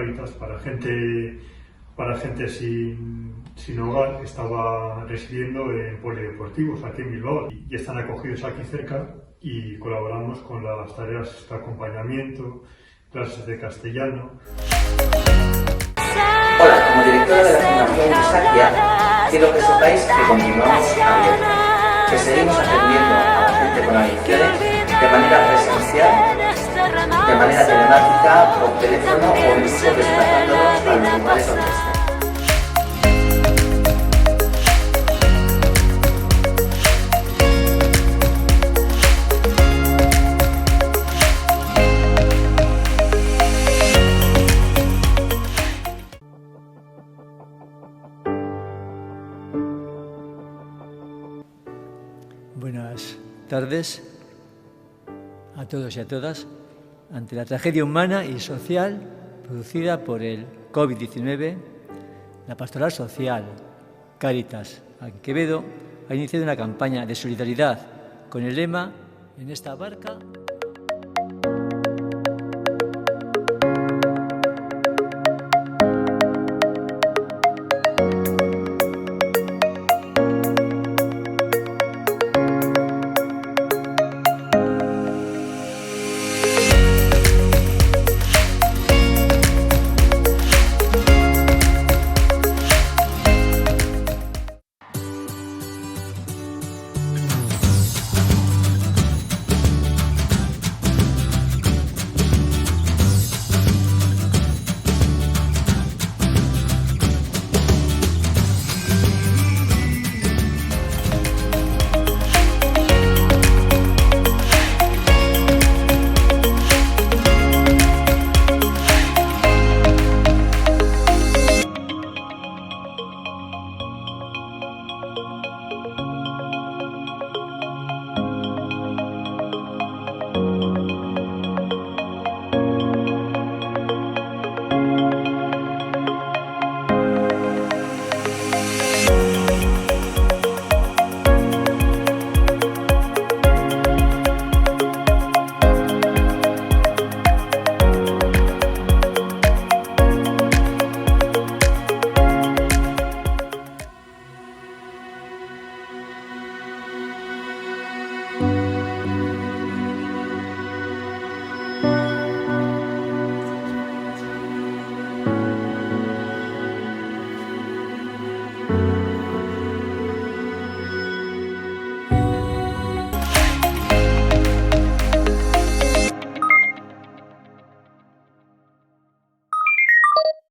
Cáritas para gente sin hogar que estaba residiendo en polideportivos aquí en Bilbao, y están acogidos aquí cerca, y colaboramos con las tareas de acompañamiento, clases de castellano. Hola, como directora de la Fundación Isaquia, quiero que sepáis que continuamos abiertos, que seguimos atendiendo a la gente con adicciones de manera presencial, de manera telemática, por teléfono o incluso desplazándonos a los lugares donde estén. Buenas tardes a todos y a todas. Ante la tragedia humana y social producida por el COVID-19, la Pastoral Social Cáritas en Quevedo ha iniciado una campaña de solidaridad con el lema "En esta barca